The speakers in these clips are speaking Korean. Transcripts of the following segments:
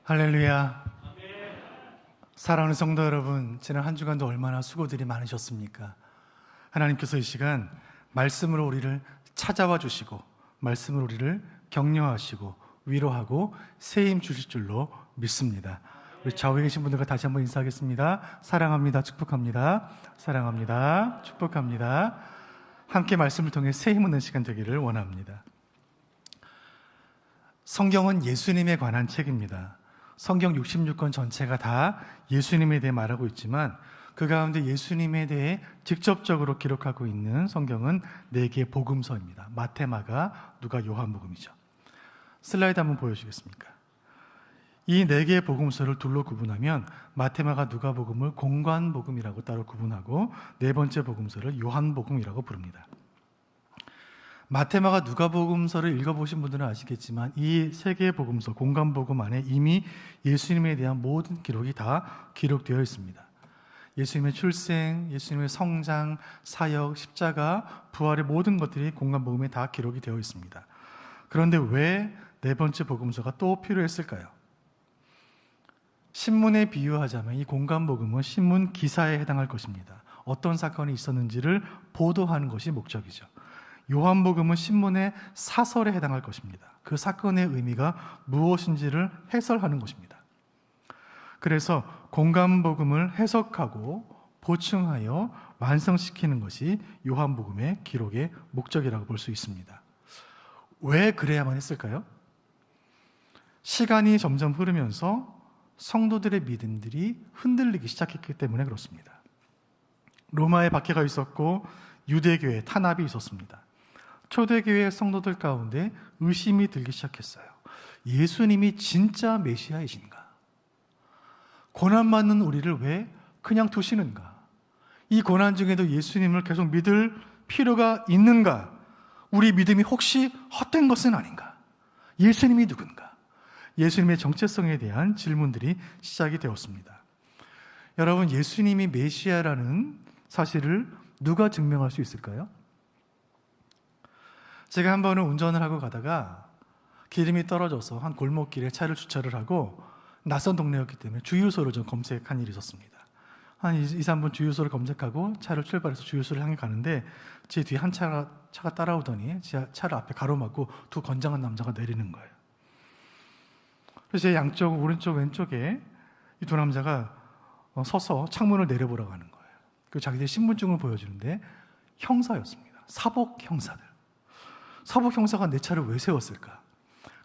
할렐루야. 사랑하는 성도 여러분, 지난 한 주간도 얼마나 수고들이 많으셨습니까? 하나님께서 이 시간 말씀으로 우리를 찾아와 주시고 말씀으로 우리를 격려하시고 위로하고 새 힘 주실 줄로 믿습니다. 우리 좌우에 계신 분들과 다시 한번 인사하겠습니다. 사랑합니다. 축복합니다. 사랑합니다. 축복합니다. 함께 말씀을 통해 새 힘 얻는 시간 되기를 원합니다. 성경은 예수님에 관한 책입니다. 성경 66권 전체가 다 예수님에 대해 말하고 있지만 그 가운데 예수님에 대해 직접적으로 기록하고 있는 성경은 4개의 복음서입니다. 마태, 마가, 누가, 요한복음이죠. 슬라이드 한번 보여주시겠습니까? 이 4개의 복음서를 둘로 구분하면 마태, 마가, 누가복음을 공관복음이라고 따로 구분하고 네 번째 복음서를 요한복음이라고 부릅니다. 마태, 마가, 누가복음서를 읽어보신 분들은 아시겠지만 이 3개의 복음서, 공관복음 안에 이미 예수님에 대한 모든 기록이 다 기록되어 있습니다. 예수님의 출생, 예수님의 성장, 사역, 십자가, 부활의 모든 것들이 공관복음에 다 기록이 되어 있습니다. 그런데 왜 네 번째 복음서가 또 필요했을까요? 신문에 비유하자면 이 공관복음은 신문 기사에 해당할 것입니다. 어떤 사건이 있었는지를 보도하는 것이 목적이죠. 요한복음은 신문의 사설에 해당할 것입니다. 그 사건의 의미가 무엇인지를 해설하는 것입니다. 그래서 공관복음을 해석하고 보충하여 완성시키는 것이 요한복음의 기록의 목적이라고 볼 수 있습니다. 왜 그래야만 했을까요? 시간이 점점 흐르면서 성도들의 믿음들이 흔들리기 시작했기 때문에 그렇습니다. 로마에 박해가 있었고 유대교에 탄압이 있었습니다. 초대교회 성도들 가운데 의심이 들기 시작했어요. 예수님이 진짜 메시아이신가? 고난받는 우리를 왜 그냥 두시는가? 이 고난 중에도 예수님을 계속 믿을 필요가 있는가? 우리 믿음이 혹시 헛된 것은 아닌가? 예수님이 누군가? 예수님의 정체성에 대한 질문들이 시작이 되었습니다. 여러분, 예수님이 메시아라는 사실을 누가 증명할 수 있을까요? 제가 한 번은 운전을 하고 가다가 기름이 떨어져서 한 골목길에 차를 주차를 하고 낯선 동네였기 때문에 주유소를 좀 검색한 일이 있었습니다. 한 2, 3분 주유소를 검색하고 차를 출발해서 주유소를 향해 가는데 제 뒤에 한 차가 따라오더니 제 차를 앞에 가로막고 두 건장한 남자가 내리는 거예요. 그래서 제 양쪽, 오른쪽, 왼쪽에 이 두 남자가 서서 창문을 내려보라고 하는 거예요. 그리고 자기들 신분증을 보여주는데 형사였습니다. 사복 형사들. 사복 형사가 내 차를 왜 세웠을까?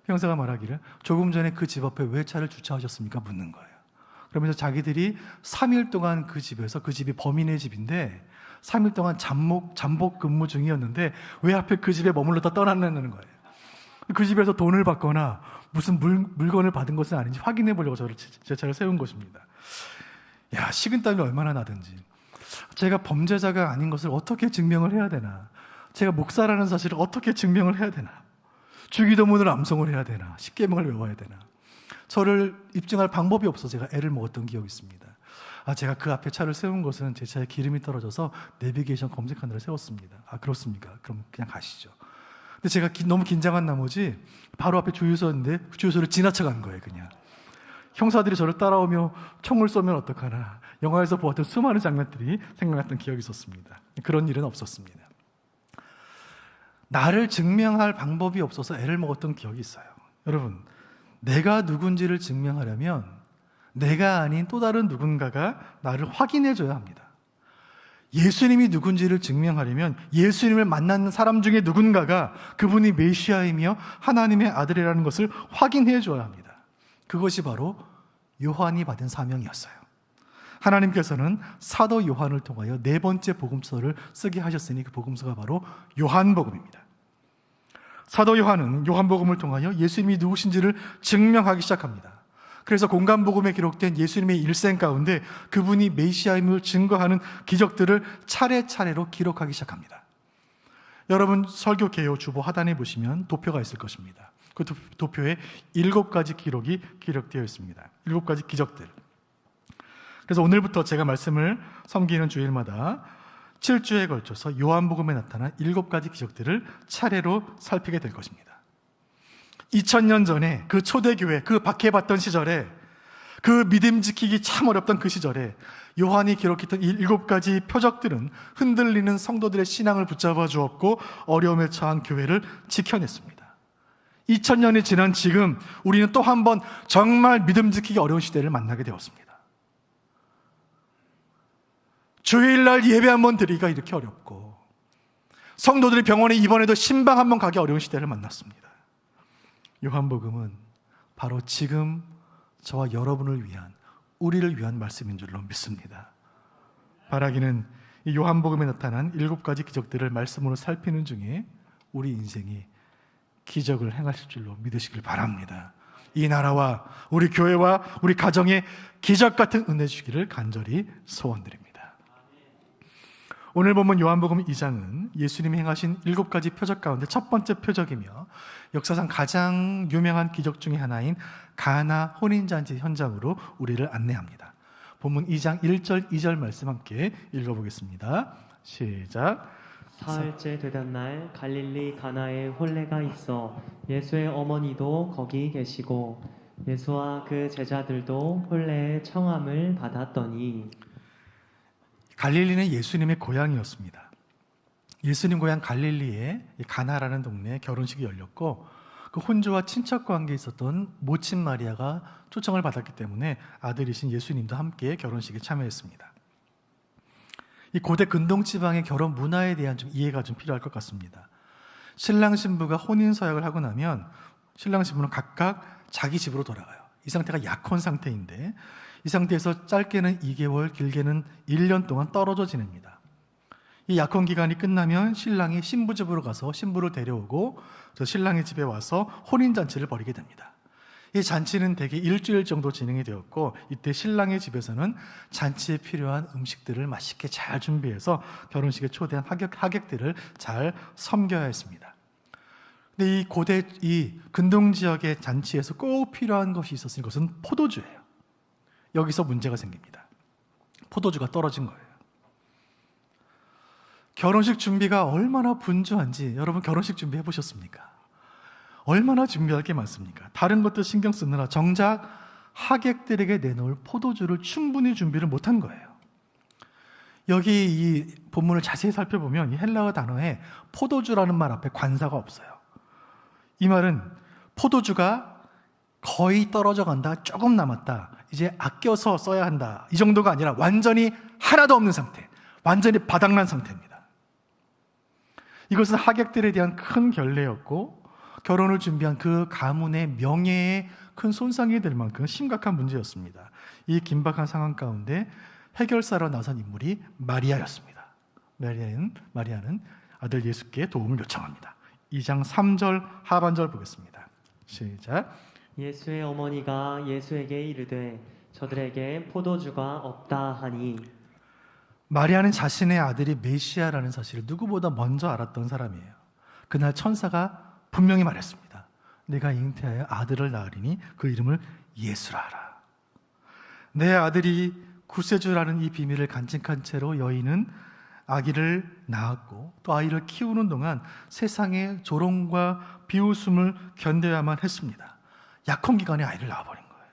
형사가 말하기를 조금 전에 그 집 앞에 왜 차를 주차하셨습니까? 묻는 거예요. 그러면서 자기들이 3일 동안 그 집에서, 그 집이 범인의 집인데 3일 동안 잠복 근무 중이었는데 왜 하필 그 집에 머물렀다 떠났냐는 거예요. 그 집에서 돈을 받거나 무슨 물건을 받은 것은 아닌지 확인해 보려고 제 차를 세운 것입니다. 야, 식은땀이 얼마나 나든지. 제가 범죄자가 아닌 것을 어떻게 증명을 해야 되나? 제가 목사라는 사실을 어떻게 증명을 해야 되나? 주기도문을 암송을 해야 되나? 십계명을 외워야 되나? 저를 입증할 방법이 없어서 제가 애를 먹었던 기억이 있습니다. 제가 그 앞에 차를 세운 것은 제 차에 기름이 떨어져서 내비게이션 검색하느라 세웠습니다. 그렇습니까? 그럼 그냥 가시죠. 근데 제가 너무 긴장한 나머지 바로 앞에 주유소인데 그 주유소를 지나쳐간 거예요. 그냥 형사들이 저를 따라오며 총을 쏘면 어떡하나, 영화에서 보았던 수많은 장면들이 생각났던 기억이 있었습니다. 그런 일은 없었습니다. 나를 증명할 방법이 없어서 애를 먹었던 기억이 있어요. 여러분, 내가 누군지를 증명하려면 내가 아닌 또 다른 누군가가 나를 확인해 줘야 합니다. 예수님이 누군지를 증명하려면 예수님을 만나는 사람 중에 누군가가 그분이 메시아이며 하나님의 아들이라는 것을 확인해 줘야 합니다. 그것이 바로 요한이 받은 사명이었어요. 하나님께서는 사도 요한을 통하여 네 번째 복음서를 쓰게 하셨으니 그 복음서가 바로 요한복음입니다. 사도 요한은 요한복음을 통하여 예수님이 누구신지를 증명하기 시작합니다. 그래서 공관복음에 기록된 예수님의 일생 가운데 그분이 메시아임을 증거하는 기적들을 차례차례로 기록하기 시작합니다. 여러분, 설교 개요 주보 하단에 보시면 도표가 있을 것입니다. 그 도표에 7가지 기록이 기록되어 있습니다. 7가지 기적들. 그래서 오늘부터 제가 말씀을 섬기는 주일마다 7주에 걸쳐서 요한복음에 나타난 7가지 기적들을 차례로 살피게 될 것입니다. 2000년 전에 그 초대교회, 그 박해받던 시절에, 그 믿음 지키기 참 어렵던 그 시절에 요한이 기록했던 이 7가지 표적들은 흔들리는 성도들의 신앙을 붙잡아 주었고 어려움에 처한 교회를 지켜냈습니다. 2000년이 지난 지금 우리는 또 한 번 정말 믿음 지키기 어려운 시대를 만나게 되었습니다. 주일날 예배 한번 드리기가 이렇게 어렵고 성도들이 병원에 입원해도 신방 한번 가기 어려운 시대를 만났습니다. 요한복음은 바로 지금 저와 여러분을 위한, 우리를 위한 말씀인 줄로 믿습니다. 바라기는 이 요한복음에 나타난 7가지 기적들을 말씀으로 살피는 중에 우리 인생이 기적을 행하실 줄로 믿으시길 바랍니다. 이 나라와 우리 교회와 우리 가정에 기적 같은 은혜 주시기를 간절히 소원드립니다. 오늘 본문 요한복음 2장은 예수님이 행하신 7가지 표적 가운데 첫 번째 표적이며 역사상 가장 유명한 기적 중에 하나인 가나 혼인잔치 현장으로 우리를 안내합니다. 본문 2장 1절 2절 말씀 함께 읽어보겠습니다. 시작. 사흘째 되던 날 갈릴리 가나에 혼례가 있어 예수의 어머니도 거기 계시고 예수와 그 제자들도 혼례의 청함을 받았더니. 갈릴리는 예수님의 고향이었습니다. 예수님 고향 갈릴리에 가나라는 동네에 결혼식이 열렸고 그 혼주와 친척 관계에 있었던 모친 마리아가 초청을 받았기 때문에 아들이신 예수님도 함께 결혼식에 참여했습니다. 이 고대 근동 지방의 결혼 문화에 대한 좀 이해가 좀 필요할 것 같습니다. 신랑 신부가 혼인 서약을 하고 나면 신랑 신부는 각각 자기 집으로 돌아가요. 이 상태가 약혼 상태인데 이 상태에서 짧게는 2개월, 길게는 1년 동안 떨어져 지냅니다. 이 약혼 기간이 끝나면 신랑이 신부 집으로 가서 신부를 데려오고 저 신랑의 집에 와서 혼인 잔치를 벌이게 됩니다. 이 잔치는 대개 일주일 정도 진행이 되었고 이때 신랑의 집에서는 잔치에 필요한 음식들을 맛있게 잘 준비해서 결혼식에 초대한 하객들을 잘 섬겨야 했습니다. 근데 이 고대 이 근동 지역의 잔치에서 꼭 필요한 것이 있었으니 그것은 포도주예요. 여기서 문제가 생깁니다. 포도주가 떨어진 거예요. 결혼식 준비가 얼마나 분주한지 여러분 결혼식 준비해 보셨습니까? 얼마나 준비할 게 많습니까? 다른 것도 신경 쓰느라 정작 하객들에게 내놓을 포도주를 충분히 준비를 못한 거예요. 여기 이 본문을 자세히 살펴보면 이 헬라어 단어에 포도주라는 말 앞에 관사가 없어요. 이 말은 포도주가 거의 떨어져 간다, 조금 남았다, 이제 아껴서 써야 한다, 이 정도가 아니라 완전히 하나도 없는 상태, 완전히 바닥난 상태입니다. 이것은 하객들에 대한 큰 결례였고 결혼을 준비한 그 가문의 명예에 큰 손상이 될 만큼 심각한 문제였습니다. 이 긴박한 상황 가운데 해결사로 나선 인물이 마리아였습니다. 마리아는 아들 예수께 도움을 요청합니다. 2장 3절 하반절 보겠습니다. 시작. 예수의 어머니가 예수에게 이르되 저들에게 포도주가 없다 하니. 마리아는 자신의 아들이 메시아라는 사실을 누구보다 먼저 알았던 사람이에요. 그날 천사가 분명히 말했습니다. 내가 잉태하여 아들을 낳으리니 그 이름을 예수라 하라. 내 아들이 구세주라는 이 비밀을 간직한 채로 여인은 아기를 낳았고 또 아이를 키우는 동안 세상의 조롱과 비웃음을 견뎌야만 했습니다. 약혼 기간에 아이를 낳아버린 거예요.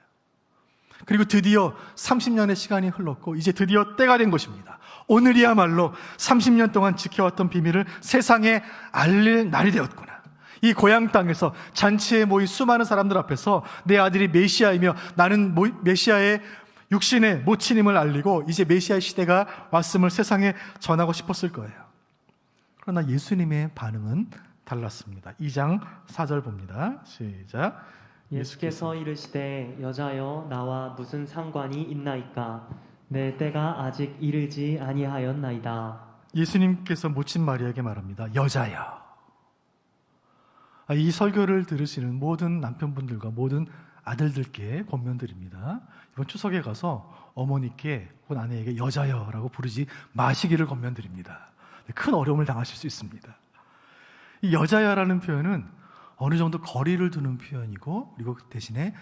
그리고 드디어 30년의 시간이 흘렀고 이제 드디어 때가 된 것입니다. 오늘이야말로 30년 동안 지켜왔던 비밀을 세상에 알릴 날이 되었구나. 이 고향 땅에서 잔치에 모인 수많은 사람들 앞에서 내 아들이 메시아이며 나는 메시아의 육신의 모친임을 알리고 이제 메시아의 시대가 왔음을 세상에 전하고 싶었을 거예요. 그러나 예수님의 반응은 달랐습니다. 2장 4절 봅니다. 시작. 예수께서 이르시되 여자여 나와 무슨 상관이 있나이까 내 때가 아직 이르지 아니하였나이다. 예수님께서 모친 마리아에게 말합니다. 여자여. 이 설교를 들으시는 모든 남편분들과 모든 아들들께 권면드립니다. 이번 추석에 가서 어머니께 혹은 아내에게 여자여라고 부르지 마시기를 권면드립니다. 큰 어려움을 당하실 수 있습니다. 이 여자여라는 표현은 어느 정도 거리를 두는 표현이고 그리고 대신에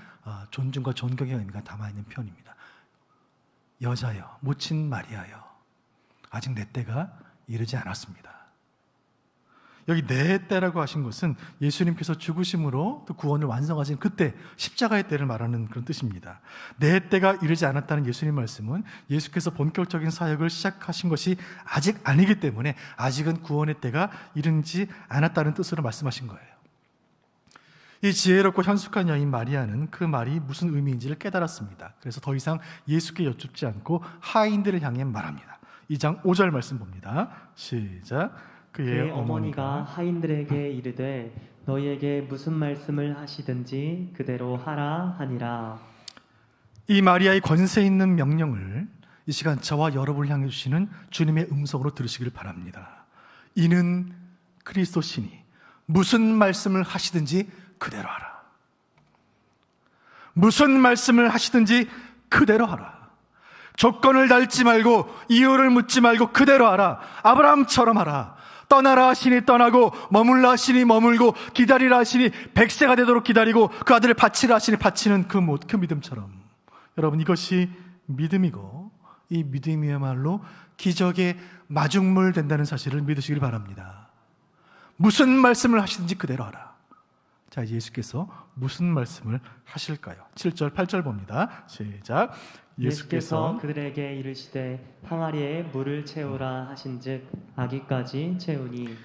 존중과 존경의 의미가 담아있는 표현입니다. 여자여, 모친 마리아여, 아직 내 때가 이르지 않았습니다. 여기 내 때라고 하신 것은 예수님께서 죽으심으로 또 구원을 완성하신 그때 십자가의 때를 말하는 그런 뜻입니다. 내 때가 이르지 않았다는 예수님 말씀은 예수께서 본격적인 사역을 시작하신 것이 아직 아니기 때문에 아직은 구원의 때가 이르지 않았다는 뜻으로 말씀하신 거예요. 이 지혜롭고 현숙한 여인 마리아는 그 말이 무슨 의미인지를 깨달았습니다. 그래서 더 이상 예수께 여쭙지 않고 하인들을 향해 말합니다. 2장 5절 말씀 봅니다. 시작. 그의 어머니가 하인들에게 이르되 너희에게 무슨 말씀을 하시든지 그대로 하라 하니라. 이 마리아의 권세 있는 명령을 이 시간 저와 여러분을 향해 주시는 주님의 음성으로 들으시길 바랍니다. 이는 그리스도시니 무슨 말씀을 하시든지 그대로 하라. 무슨 말씀을 하시든지 그대로 하라. 조건을 달지 말고 이유를 묻지 말고 그대로 하라. 아브라함처럼 하라. 떠나라 하시니 떠나고 머물라 하시니 머물고 기다리라 하시니 100세가 되도록 기다리고 그 아들을 바치라 하시니 바치는 그 믿음처럼. 여러분, 이것이 믿음이고 이 믿음이야말로 기적의 마중물 된다는 사실을 믿으시길 바랍니다. 무슨 말씀을 하시든지 그대로 하라. 자, 이제 예수께서 무슨 말씀을 하실까요? 7절 8절 봅니다. 시작. 예수께서 그들에게 이르시되 항아리에 물을 채우라 하신즉 아기까지 채우니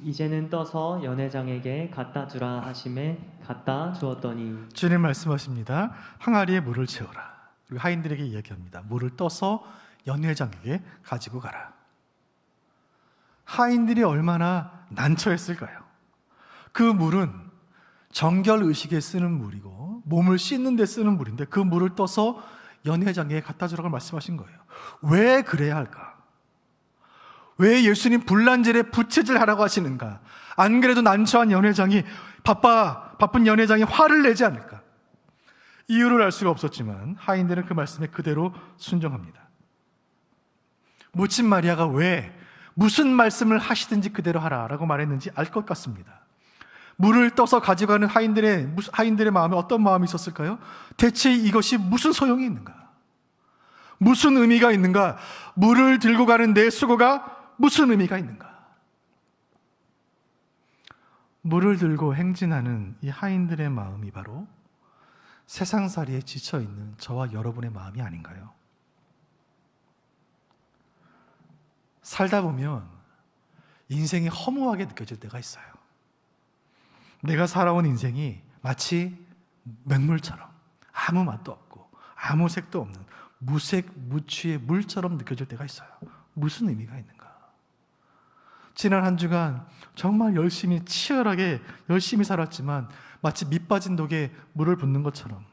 이제는 떠서 연회장에게 갖다 주라 하심에 갖다 주었더니. 주님 말씀하십니다. 항아리에 물을 채우라. 그리고 하인들에게 이야기합니다. 물을 떠서 연회장에게 가지고 가라. 하인들이 얼마나 난처했을까요? 그 물은 정결의식에 쓰는 물이고 몸을 씻는 데 쓰는 물인데 그 물을 떠서 연회장에 갖다 주라고 말씀하신 거예요. 왜 그래야 할까? 왜 예수님 불난질에 부채질 하라고 하시는가? 안 그래도 난처한 연회장이 바쁜 연회장이 화를 내지 않을까? 이유를 알 수가 없었지만 하인들은 그 말씀에 그대로 순종합니다. 묻힌 마리아가 왜 무슨 말씀을 하시든지 그대로 하라라고 말했는지 알 것 같습니다. 물을 떠서 가져가는 하인들의 마음에 어떤 마음이 있었을까요? 대체 이것이 무슨 소용이 있는가? 무슨 의미가 있는가? 물을 들고 가는 내 수고가 무슨 의미가 있는가? 물을 들고 행진하는 이 하인들의 마음이 바로 세상살이에 지쳐있는 저와 여러분의 마음이 아닌가요? 살다 보면 인생이 허무하게 느껴질 때가 있어요. 내가 살아온 인생이 마치 맹물처럼 아무 맛도 없고 아무 색도 없는 무색 무취의 물처럼 느껴질 때가 있어요. 무슨 의미가 있는가? 지난 한 주간 정말 열심히 치열하게 열심히 살았지만 마치 밑 빠진 독에 물을 붓는 것처럼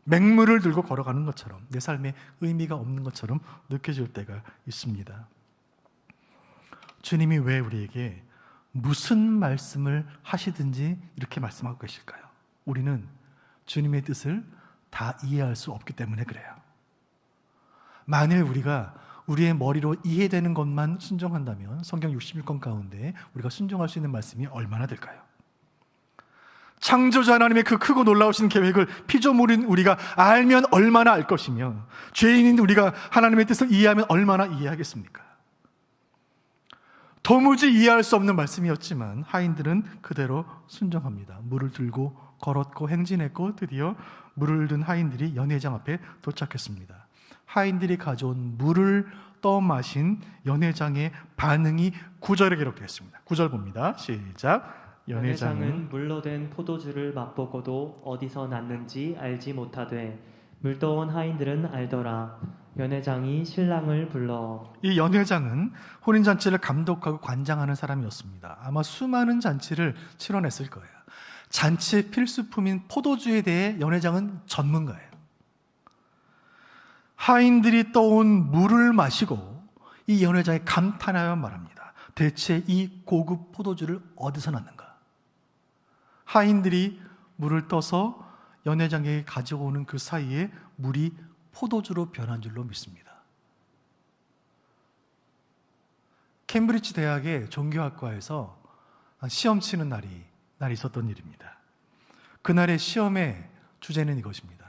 맹물을 들고 걸어가는 것처럼 내 삶에 의미가 없는 것처럼 느껴질 때가 있습니다. 주님이 왜 우리에게 무슨 말씀을 하시든지 이렇게 말씀하고 계실까요? 우리는 주님의 뜻을 다 이해할 수 없기 때문에 그래요. 만일 우리가 우리의 머리로 이해되는 것만 순종한다면 성경 66권 가운데 우리가 순종할 수 있는 말씀이 얼마나 될까요? 창조자 하나님의 그 크고 놀라우신 계획을 피조물인 우리가 알면 얼마나 알 것이며 죄인인 우리가 하나님의 뜻을 이해하면 얼마나 이해하겠습니까? 도무지 이해할 수 없는 말씀이었지만 하인들은 그대로 순종합니다. 물을 들고 걸었고 행진했고 드디어 물을 든 하인들이 연회장 앞에 도착했습니다. 하인들이 가져온 물을 떠마신 연회장의 반응이 9절에 기록되어 있습니다. 9절 봅니다. 시작. 연회장은 물로 된 포도주를 맛보고도 어디서 났는지 알지 못하되 물떠온 하인들은 알더라. 연회장이 신랑을 불러. 이 연회장은 혼인잔치를 감독하고 관장하는 사람이었습니다. 아마 수많은 잔치를 치러냈을 거예요. 잔치의 필수품인 포도주에 대해 연회장은 전문가예요. 하인들이 떠온 물을 마시고 이 연회장이 감탄하여 말합니다. 대체 이 고급 포도주를 어디서 났는가? 하인들이 물을 떠서 연회장에게 가져오는 그 사이에 물이 포도주로 변한 줄로 믿습니다. 캠브리지 대학의 종교학과에서 시험 치는 날이 있었던 일입니다. 그날의 시험의 주제는 이것입니다.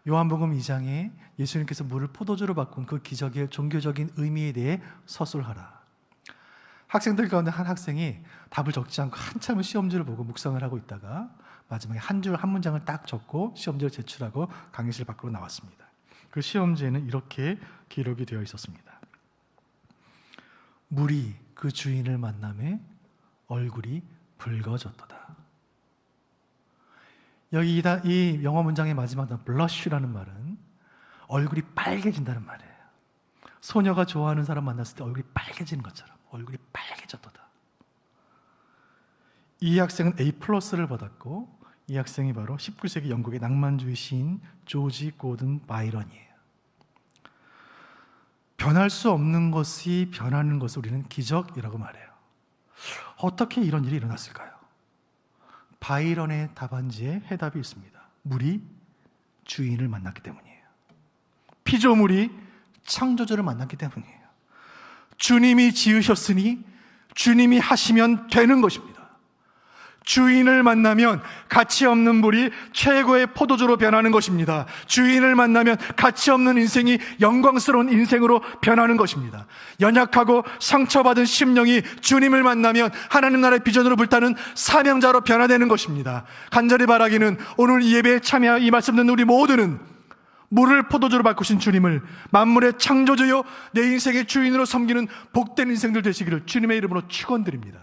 요한복음 2장에 예수님께서 물을 포도주로 바꾼 그 기적의 종교적인 의미에 대해 서술하라. 학생들 가운데 한 학생이 답을 적지 않고 한참을 시험지를 보고 묵상을 하고 있다가 마지막에 한 문장을 딱 적고 시험지를 제출하고 강의실 밖으로 나왔습니다. 그 시험지에는 이렇게 기록이 되어 있었습니다. 물이 그 주인을 만남에 얼굴이 붉어졌도다. 여기 이 영어 문장의 마지막 단어 blush라는 말은 얼굴이 빨개진다는 말이에요. 소녀가 좋아하는 사람 만났을 때 얼굴이 빨개지는 것처럼 얼굴이 빨개졌도다. 이 학생은 A+를 받았고 이 학생이 바로 19세기 영국의 낭만주의 시인 조지 고든 바이런이에요. 변할 수 없는 것이 변하는 것을 우리는 기적이라고 말해요. 어떻게 이런 일이 일어났을까요? 바이런의 답안지에 해답이 있습니다. 물이 주인을 만났기 때문이에요. 피조물이 창조주를 만났기 때문이에요. 주님이 지으셨으니 주님이 하시면 되는 것입니다. 주인을 만나면 가치 없는 물이 최고의 포도주로 변하는 것입니다. 주인을 만나면 가치 없는 인생이 영광스러운 인생으로 변하는 것입니다. 연약하고 상처받은 심령이 주님을 만나면 하나님 나라의 비전으로 불타는 사명자로 변화되는 것입니다. 간절히 바라기는 오늘 이 예배에 참여하여 이 말씀 듣는 우리 모두는 물을 포도주로 바꾸신 주님을 만물의 창조주요 내 인생의 주인으로 섬기는 복된 인생들 되시기를 주님의 이름으로 축원드립니다.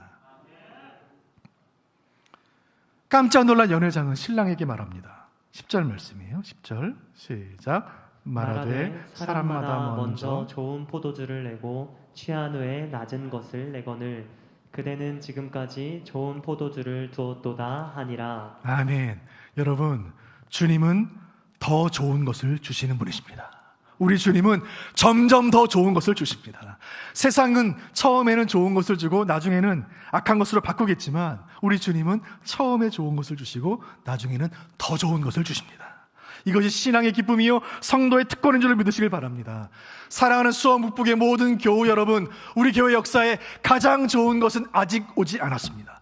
깜짝 놀란 연회장은 신랑에게 말합니다. 10절 말씀이에요. 10절 시작. 말하되 사람마다 먼저 좋은 포도주를 내고 취한 후에 낮은 것을 내거늘 그대는 지금까지 좋은 포도주를 두었도다 하니라. 아멘. 여러분, 주님은 더 좋은 것을 주시는 분이십니다. 우리 주님은 점점 더 좋은 것을 주십니다. 세상은 처음에는 좋은 것을 주고 나중에는 악한 것으로 바꾸겠지만 우리 주님은 처음에 좋은 것을 주시고 나중에는 더 좋은 것을 주십니다. 이것이 신앙의 기쁨이요 성도의 특권인 줄 믿으시길 바랍니다. 사랑하는 수원 북북의 모든 교우 여러분, 우리 교회 역사에 가장 좋은 것은 아직 오지 않았습니다.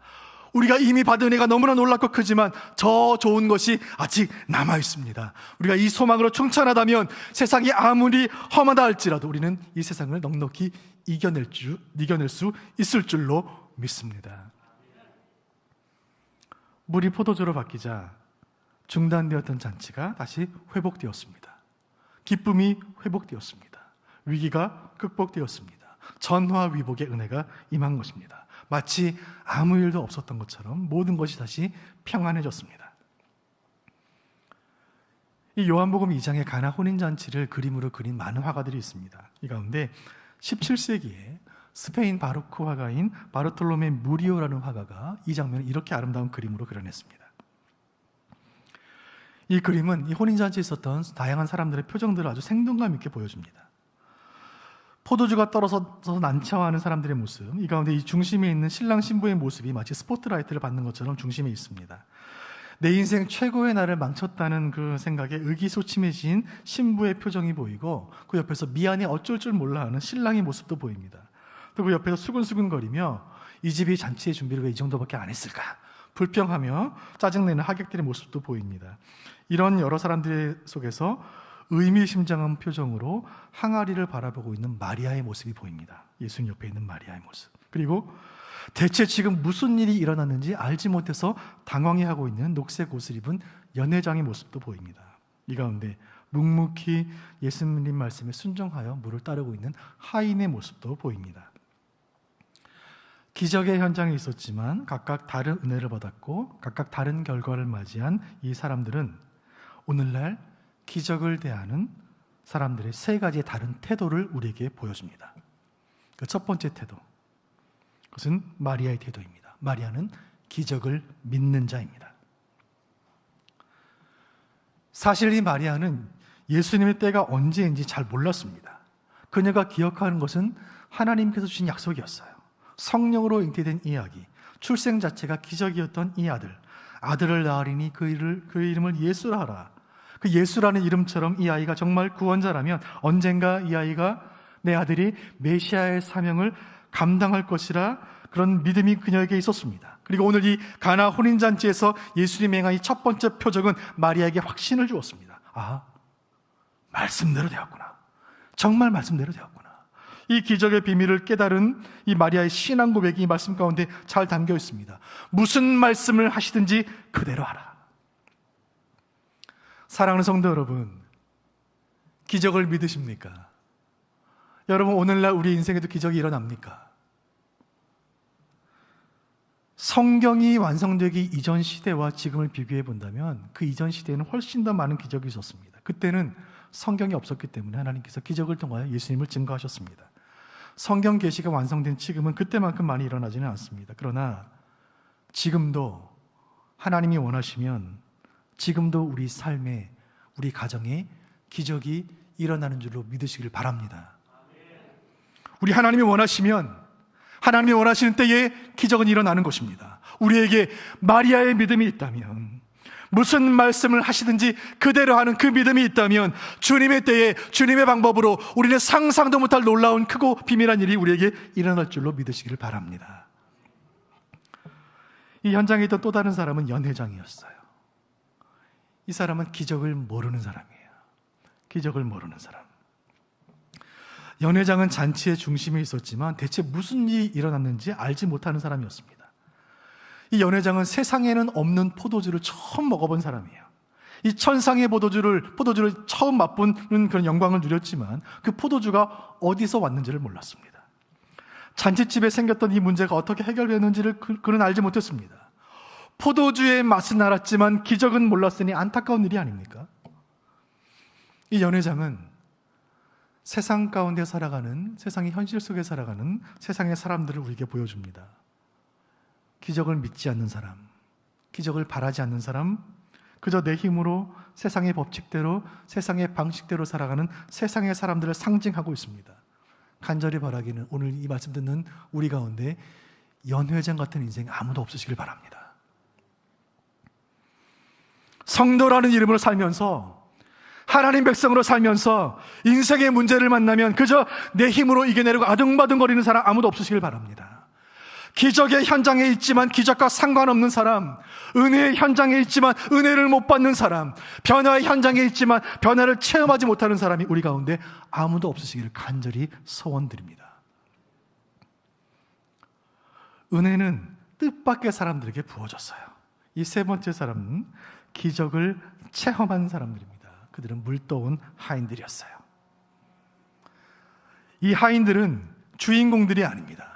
우리가 이미 받은 은혜가 너무나 놀랍고 크지만 더 좋은 것이 아직 남아 있습니다. 우리가 이 소망으로 충천하다면 세상이 아무리 험하다 할지라도 우리는 이 세상을 넉넉히 이겨낼 수 있을 줄로 믿습니다. 물이 포도주로 바뀌자 중단되었던 잔치가 다시 회복되었습니다. 기쁨이 회복되었습니다. 위기가 극복되었습니다. 전화위복의 은혜가 임한 것입니다. 마치 아무 일도 없었던 것처럼 모든 것이 다시 평안해졌습니다. 이 요한복음 2장의 가나 혼인잔치를 그림으로 그린 많은 화가들이 있습니다. 이 가운데 17세기에 스페인 바로크 화가인 바르톨로메 무리오라는 화가가 이 장면을 이렇게 아름다운 그림으로 그려냈습니다. 이 그림은 이 혼인잔치에 있었던 다양한 사람들의 표정들을 아주 생동감 있게 보여줍니다. 포도주가 떨어져서 난처하는 사람들의 모습, 이 가운데 이 중심에 있는 신랑 신부의 모습이 마치 스포트라이트를 받는 것처럼 중심에 있습니다. 내 인생 최고의 날을 망쳤다는 그 생각에 의기소침해진 신부의 표정이 보이고 그 옆에서 미안해 어쩔 줄 몰라 하는 신랑의 모습도 보입니다. 또 그 옆에서 수근수근거리며 이 집이 잔치의 준비를 왜 이 정도밖에 안 했을까 불평하며 짜증내는 하객들의 모습도 보입니다. 이런 여러 사람들 속에서 의미심장한 표정으로 항아리를 바라보고 있는 마리아의 모습이 보입니다. 예수님 옆에 있는 마리아의 모습. 그리고 대체 지금 무슨 일이 일어났는지 알지 못해서 당황해하고 있는 녹색 옷을 입은 연회장의 모습도 보입니다. 이 가운데 묵묵히 예수님 말씀에 순종하여 물을 따르고 있는 하인의 모습도 보입니다. 기적의 현장에 있었지만 각각 다른 은혜를 받았고 각각 다른 결과를 맞이한 이 사람들은 오늘날 기적을 대하는 사람들의 세 가지의 다른 태도를 우리에게 보여줍니다. 그 첫 번째 태도, 그것은 마리아의 태도입니다. 마리아는 기적을 믿는 자입니다. 사실 이 마리아는 예수님의 때가 언제인지 잘 몰랐습니다. 그녀가 기억하는 것은 하나님께서 주신 약속이었어요. 성령으로 잉태된 이 아기, 출생 자체가 기적이었던 이 아들을 낳으리니 그 이름을 예수라 하라. 그 예수라는 이름처럼 이 아이가 정말 구원자라면 언젠가 이 아이가 내 아들이 메시아의 사명을 감당할 것이라 그런 믿음이 그녀에게 있었습니다. 그리고 오늘 이 가나 혼인잔치에서 예수님이 행한 이 첫 번째 표적은 마리아에게 확신을 주었습니다. 아, 말씀대로 되었구나. 정말 말씀대로 되었구나. 이 기적의 비밀을 깨달은 이 마리아의 신앙 고백이 이 말씀 가운데 잘 담겨 있습니다. 무슨 말씀을 하시든지 그대로 하라. 사랑하는 성도 여러분, 기적을 믿으십니까? 여러분, 오늘날 우리 인생에도 기적이 일어납니까? 성경이 완성되기 이전 시대와 지금을 비교해 본다면 그 이전 시대에는 훨씬 더 많은 기적이 있었습니다. 그때는 성경이 없었기 때문에 하나님께서 기적을 통하여 예수님을 증거하셨습니다. 성경 계시가 완성된 지금은 그때만큼 많이 일어나지는 않습니다. 그러나 지금도 하나님이 원하시면 지금도 우리 삶에, 우리 가정에 기적이 일어나는 줄로 믿으시길 바랍니다. 우리 하나님이 원하시면, 하나님이 원하시는 때에 기적은 일어나는 것입니다. 우리에게 마리아의 믿음이 있다면, 무슨 말씀을 하시든지 그대로 하는 그 믿음이 있다면 주님의 때에 주님의 방법으로 우리는 상상도 못할 놀라운 크고 비밀한 일이 우리에게 일어날 줄로 믿으시기를 바랍니다. 이 현장에 있던 또 다른 사람은 연 회장이었어요. 이 사람은 기적을 모르는 사람이에요. 기적을 모르는 사람. 연 회장은 잔치의 중심에 있었지만 대체 무슨 일이 일어났는지 알지 못하는 사람이었습니다. 이 연 회장은 세상에는 없는 포도주를 처음 먹어본 사람이에요. 이 천상의 포도주를 처음 맛보는 그런 영광을 누렸지만 그 포도주가 어디서 왔는지를 몰랐습니다. 잔치집에 생겼던 이 문제가 어떻게 해결되는지를 그는 알지 못했습니다. 포도주의 맛은 알았지만 기적은 몰랐으니 안타까운 일이 아닙니까? 이 연 회장은 세상 가운데 살아가는, 세상의 현실 속에 살아가는 세상의 사람들을 우리에게 보여줍니다. 기적을 믿지 않는 사람, 기적을 바라지 않는 사람, 그저 내 힘으로 세상의 법칙대로, 세상의 방식대로 살아가는 세상의 사람들을 상징하고 있습니다. 간절히 바라기는 오늘 이 말씀 듣는 우리 가운데 연 회장 같은 인생 아무도 없으시길 바랍니다. 성도라는 이름으로 살면서, 하나님 백성으로 살면서 인생의 문제를 만나면 그저 내 힘으로 이겨내려고 아둥바둥거리는 사람 아무도 없으시길 바랍니다. 기적의 현장에 있지만 기적과 상관없는 사람, 은혜의 현장에 있지만 은혜를 못 받는 사람, 변화의 현장에 있지만 변화를 체험하지 못하는 사람이 우리 가운데 아무도 없으시기를 간절히 소원드립니다. 은혜는 뜻밖의 사람들에게 부어졌어요. 이 세 번째 사람은 기적을 체험한 사람들입니다. 그들은 물떠온 하인들이었어요. 이 하인들은 주인공들이 아닙니다.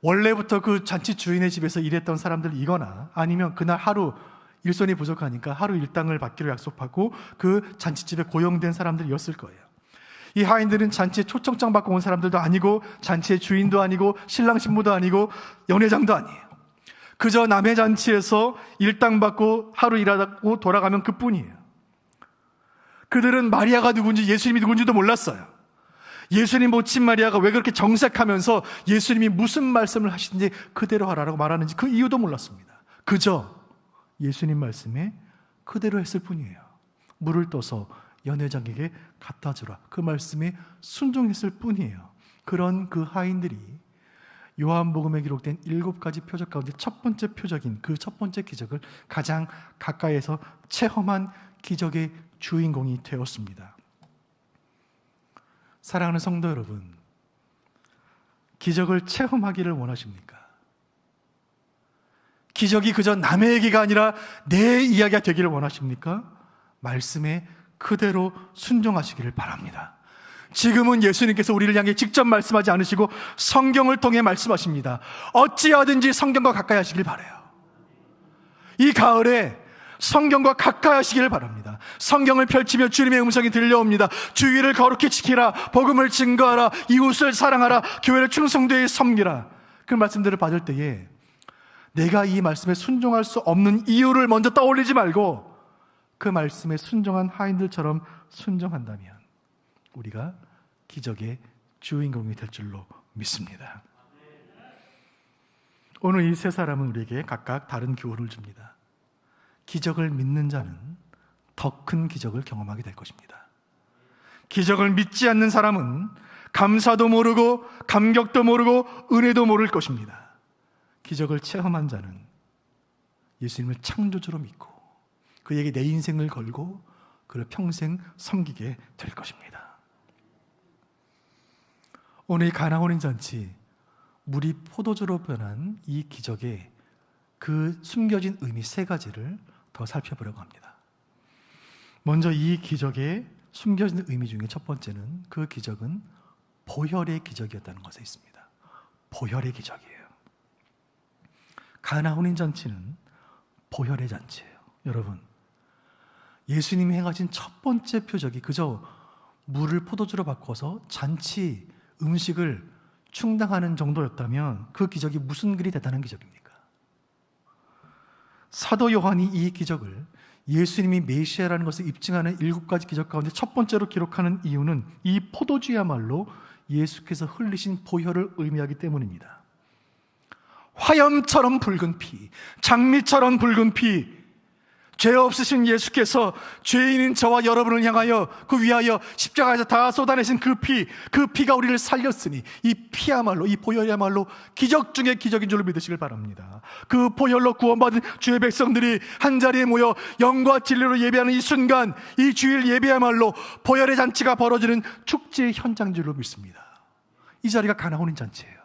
원래부터 그 잔치 주인의 집에서 일했던 사람들이거나 아니면 그날 하루 일손이 부족하니까 하루 일당을 받기로 약속하고 그 잔치집에 고용된 사람들이었을 거예요. 이 하인들은 잔치에 초청장 받고 온 사람들도 아니고 잔치의 주인도 아니고 신랑 신부도 아니고 연회장도 아니에요. 그저 남의 잔치에서 일당 받고 하루 일하고 돌아가면 그뿐이에요. 그들은 마리아가 누군지 예수님이 누군지도 몰랐어요. 예수님 모친 마리아가 왜 그렇게 정색하면서 예수님이 무슨 말씀을 하시든지 그대로 하라고 말하는지 그 이유도 몰랐습니다. 그저 예수님 말씀에 그대로 했을 뿐이에요. 물을 떠서 연회장에게 갖다 주라, 그 말씀에 순종했을 뿐이에요. 그런 그 하인들이 요한복음에 기록된 7가지 표적 가운데 첫 번째 표적인 그 첫 번째 기적을 가장 가까이에서 체험한 기적의 주인공이 되었습니다. 사랑하는 성도 여러분, 기적을 체험하기를 원하십니까? 기적이 그저 남의 얘기가 아니라 내 이야기가 되기를 원하십니까? 말씀에 그대로 순종하시기를 바랍니다. 지금은 예수님께서 우리를 향해 직접 말씀하지 않으시고 성경을 통해 말씀하십니다. 어찌하든지 성경과 가까이 하시길 바라요. 이 가을에 성경과 가까이 하시기를 바랍니다. 성경을 펼치며 주님의 음성이 들려옵니다. 주의를 거룩히 지키라, 복음을 증거하라, 이웃을 사랑하라, 교회를 충성되이 섬기라. 그 말씀들을 받을 때에 내가 이 말씀에 순종할 수 없는 이유를 먼저 떠올리지 말고 그 말씀에 순종한 하인들처럼 순종한다면 우리가 기적의 주인공이 될 줄로 믿습니다. 오늘 이 세 사람은 우리에게 각각 다른 교훈을 줍니다. 기적을 믿는 자는 더 큰 기적을 경험하게 될 것입니다. 기적을 믿지 않는 사람은 감사도 모르고 감격도 모르고 은혜도 모를 것입니다. 기적을 체험한 자는 예수님을 창조주로 믿고 그에게 내 인생을 걸고 그를 평생 섬기게 될 것입니다. 오늘 이 가나 혼인잔치, 물이 포도주로 변한 이 기적의 그 숨겨진 의미 세 가지를 더 살펴보려고 합니다. 먼저 이 기적의 숨겨진 의미 중에 첫 번째는 그 기적은 보혈의 기적이었다는 것에 있습니다. 보혈의 기적이에요. 가나 혼인잔치는 보혈의 잔치예요. 여러분, 예수님이 행하신 첫 번째 표적이 그저 물을 포도주로 바꿔서 잔치, 음식을 충당하는 정도였다면 그 기적이 무슨 그리 대단한 기적입니까? 사도 요한이 이 기적을 예수님이 메시아라는 것을 입증하는 7가지 기적 가운데 첫 번째로 기록하는 이유는 이 포도주야말로 예수께서 흘리신 보혈을 의미하기 때문입니다. 화염처럼 붉은 피, 장미처럼 붉은 피, 죄 없으신 예수께서 죄인인 저와 여러분을 향하여 그 위하여 십자가에서 다 쏟아내신 그 피가 우리를 살렸으니 이 피야말로, 이 보혈이야말로 기적 중에 기적인 줄로 믿으시길 바랍니다. 그 보혈로 구원받은 주의 백성들이 한자리에 모여 영과 진리로 예배하는 이 순간, 이 주일 예배야말로 보혈의 잔치가 벌어지는 축제의 현장인 줄로 믿습니다. 이 자리가 가나 혼인 잔치예요.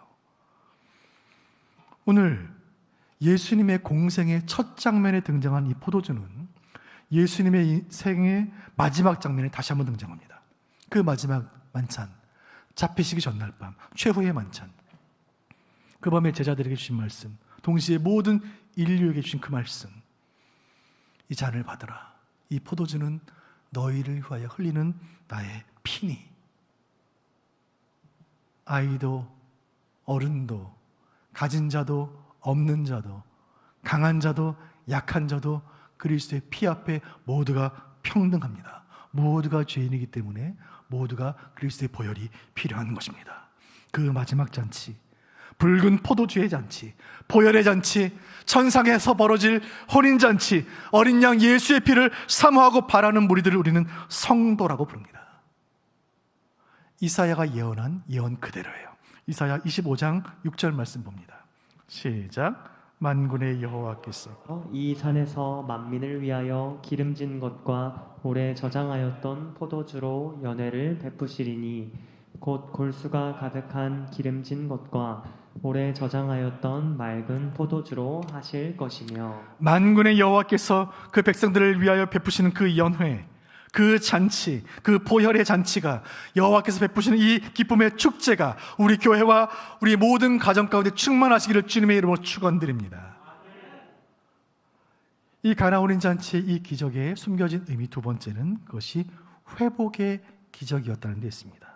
오늘 예수님의 공생의 첫 장면에 등장한 이 포도주는 예수님의 생의 마지막 장면에 다시 한번 등장합니다. 그 마지막 만찬, 잡히시기 전날 밤, 최후의 만찬, 그 밤에 제자들에게 주신 말씀, 동시에 모든 인류에게 주신 그 말씀, 이 잔을 받으라. 이 포도주는 너희를 위하여 흘리는 나의 피니. 아이도 어른도 가진 자도 없는 자도 강한 자도 약한 자도 그리스도의 피 앞에 모두가 평등합니다. 모두가 죄인이기 때문에 모두가 그리스도의 보혈이 필요한 것입니다. 그 마지막 잔치, 붉은 포도주의 잔치, 보혈의 잔치, 천상에서 벌어질 혼인잔치, 어린 양 예수의 피를 사모하고 바라는 무리들을 우리는 성도라고 부릅니다. 이사야가 예언한 예언 그대로예요. 이사야 25장 6절 말씀 봅니다. 시작. 만군의 여호와께서 이 산에서 만민을 위하여 기름진 것과 오래 저장하였던 포도주로 연회를 베푸시리니 곧 골수가 가득한 기름진 것과 오래 저장하였던 맑은 포도주로 하실 것이며, 만군의 여호와께서 그 백성들을 위하여 베푸시는 그 연회, 그 잔치, 그 보혈의 잔치가, 여호와께서 베푸시는 이 기쁨의 축제가 우리 교회와 우리 모든 가정 가운데 충만하시기를 주님의 이름으로 축원드립니다. 이 가나 혼인 잔치의 이 기적의 숨겨진 의미 두 번째는 그것이 회복의 기적이었다는 데 있습니다.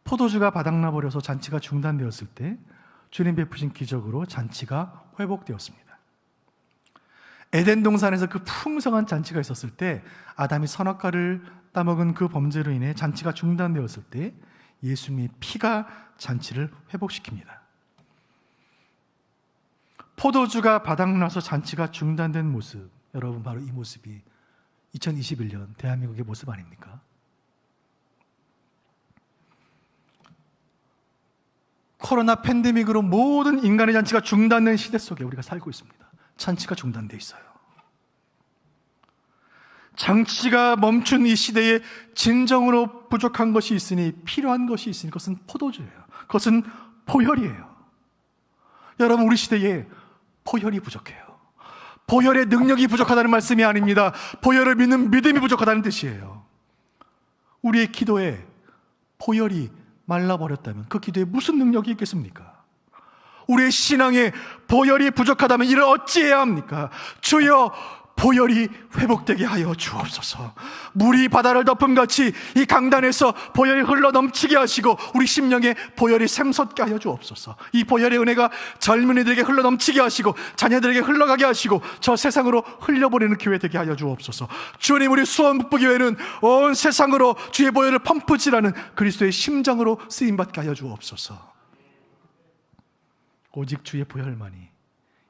포도주가 바닥나 버려서 잔치가 중단되었을 때 주님 베푸신 기적으로 잔치가 회복되었습니다. 에덴 동산에서 그 풍성한 잔치가 있었을 때 아담이 선악과를 따먹은 그 범죄로 인해 잔치가 중단되었을 때 예수님의 피가 잔치를 회복시킵니다. 포도주가 바닥나서 잔치가 중단된 모습, 여러분 바로 이 모습이 2021년 대한민국의 모습 아닙니까? 코로나 팬데믹으로 모든 인간의 잔치가 중단된 시대 속에 우리가 살고 있습니다. 잔치가 중단돼 있어요. 잔치가 멈춘 이 시대에 진정으로 부족한 것이 있으니, 필요한 것이 있으니 그것은 포도주예요. 그것은 보혈이에요. 여러분, 우리 시대에 보혈이 부족해요. 보혈의 능력이 부족하다는 말씀이 아닙니다. 보혈을 믿는 믿음이 부족하다는 뜻이에요. 우리의 기도에 보혈이 말라버렸다면 그 기도에 무슨 능력이 있겠습니까? 우리의 신앙에 보혈이 부족하다면 이를 어찌해야 합니까? 주여, 보혈이 회복되게 하여 주옵소서. 물이 바다를 덮음같이 이 강단에서 보혈이 흘러 넘치게 하시고 우리 심령에 보혈이 샘솟게 하여 주옵소서. 이 보혈의 은혜가 젊은이들에게 흘러 넘치게 하시고 자녀들에게 흘러가게 하시고 저 세상으로 흘려보내는 교회 되게 하여 주옵소서. 주님, 우리 수원북부교회는 온 세상으로 주의 보혈을 펌프질하는 그리스도의 심장으로 쓰임받게 하여 주옵소서. 오직 주의 보혈만이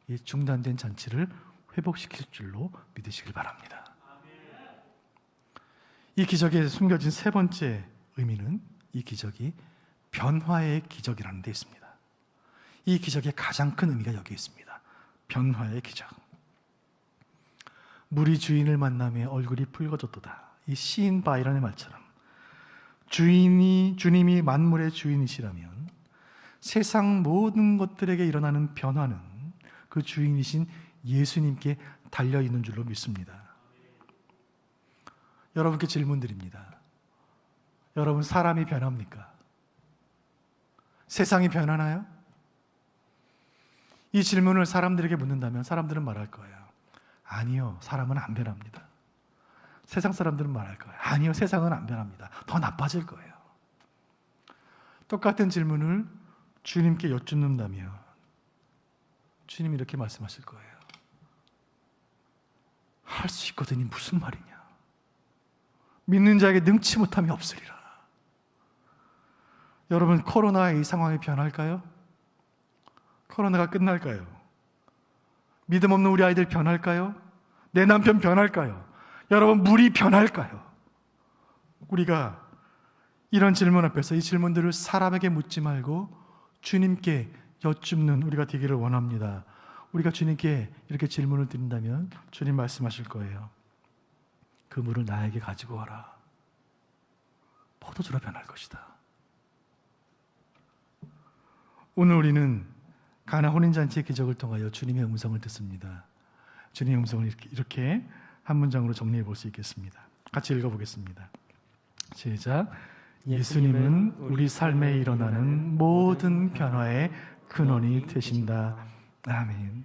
이 중단된 잔치를 회복시킬 줄로 믿으시길 바랍니다. 이 기적에 숨겨진 세 번째 의미는 이 기적이 변화의 기적이라는 데 있습니다. 이 기적의 가장 큰 의미가 여기 있습니다. 변화의 기적. 물이 주인을 만나며 얼굴이 붉어졌도다. 이 시인 바이런의 말처럼 주님이 만물의 주인이시라면 세상 모든 것들에게 일어나는 변화는 그 주인이신 예수님께 달려있는 줄로 믿습니다. 여러분께 질문드립니다. 여러분, 사람이 변합니까? 세상이 변하나요? 이 질문을 사람들에게 묻는다면 사람들은 말할 거예요. 아니요, 사람은 안 변합니다. 세상 사람들은 말할 거예요. 아니요, 세상은 안 변합니다. 더 나빠질 거예요. 똑같은 질문을 주님께 여쭙는다면 주님이 이렇게 말씀하실 거예요. 할 수 있거든이 무슨 말이냐? 믿는 자에게 능치 못함이 없으리라. 여러분, 코로나의 이 상황이 변할까요? 코로나가 끝날까요? 믿음 없는 우리 아이들 변할까요? 내 남편 변할까요? 여러분, 물이 변할까요? 우리가 이런 질문 앞에서 이 질문들을 사람에게 묻지 말고 주님께 여쭙는 우리가 되기를 원합니다. 우리가 주님께 이렇게 질문을 드린다면 주님 말씀하실 거예요. 그 물을 나에게 가지고 와라. 포도주로 변할 것이다. 오늘 우리는 가나 혼인잔치의 기적을 통하여 주님의 음성을 듣습니다. 주님의 음성을 이렇게 한 문장으로 정리해 볼 수 있겠습니다. 같이 읽어보겠습니다. 시작. 예수님은 우리 삶에 일어나는 모든 변화의 근원이 되신다. 아멘.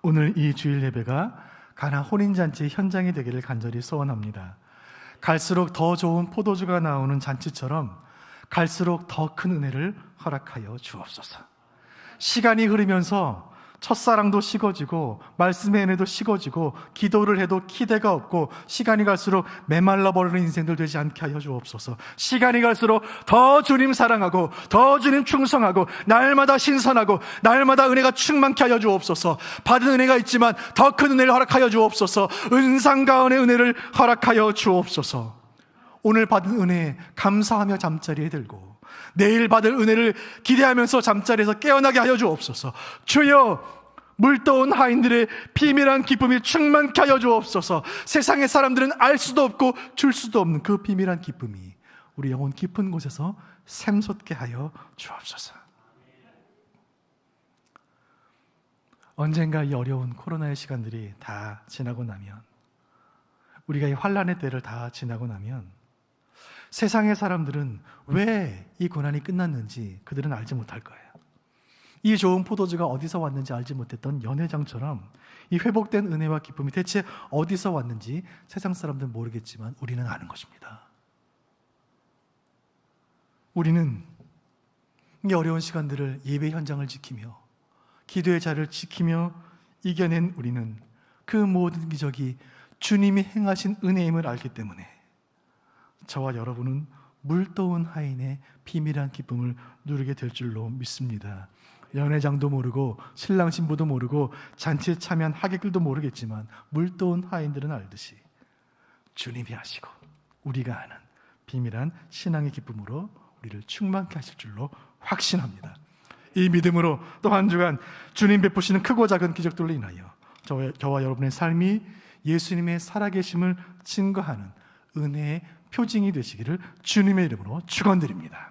오늘 이 주일 예배가 가나 혼인잔치의 현장이 되기를 간절히 소원합니다. 갈수록 더 좋은 포도주가 나오는 잔치처럼 갈수록 더 큰 은혜를 허락하여 주옵소서. 시간이 흐르면서 첫사랑도 식어지고 말씀의 은혜도 식어지고 기도를 해도 기대가 없고 시간이 갈수록 메말라 버리는 인생들 되지 않게 하여 주옵소서. 시간이 갈수록 더 주님 사랑하고 더 주님 충성하고 날마다 신선하고 날마다 은혜가 충만케 하여 주옵소서. 받은 은혜가 있지만 더 큰 은혜를 허락하여 주옵소서. 은상가운의 은혜를 허락하여 주옵소서. 오늘 받은 은혜에 감사하며 잠자리에 들고 내일 받을 은혜를 기대하면서 잠자리에서 깨어나게 하여 주옵소서. 주여, 물떠온 하인들의 비밀한 기쁨이 충만케 하여 주옵소서. 세상의 사람들은 알 수도 없고 줄 수도 없는 그 비밀한 기쁨이 우리 영혼 깊은 곳에서 샘솟게 하여 주옵소서. 언젠가 이 어려운 코로나의 시간들이 다 지나고 나면, 우리가 이 환난의 때를 다 지나고 나면 세상의 사람들은 왜 이 고난이 끝났는지 그들은 알지 못할 거예요. 이 좋은 포도주가 어디서 왔는지 알지 못했던 연회장처럼 이 회복된 은혜와 기쁨이 대체 어디서 왔는지 세상 사람들은 모르겠지만 우리는 아는 것입니다. 우리는 이 어려운 시간들을 예배 현장을 지키며 기도의 자리를 지키며 이겨낸 우리는 그 모든 기적이 주님이 행하신 은혜임을 알기 때문에 저와 여러분은 물떠온 하인의 비밀한 기쁨을 누리게 될 줄로 믿습니다. 연회장도 모르고 신랑 신부도 모르고 잔치에 참여한 하객들도 모르겠지만 물떠온 하인들은 알듯이 주님이 하시고 우리가 아는 비밀한 신앙의 기쁨으로 우리를 충만케 하실 줄로 확신합니다. 이 믿음으로 또 한 주간 주님 베푸시는 크고 작은 기적들로 인하여 저와 여러분의 삶이 예수님의 살아계심을 증거하는 은혜의 표징이 되시기를 주님의 이름으로 축원드립니다.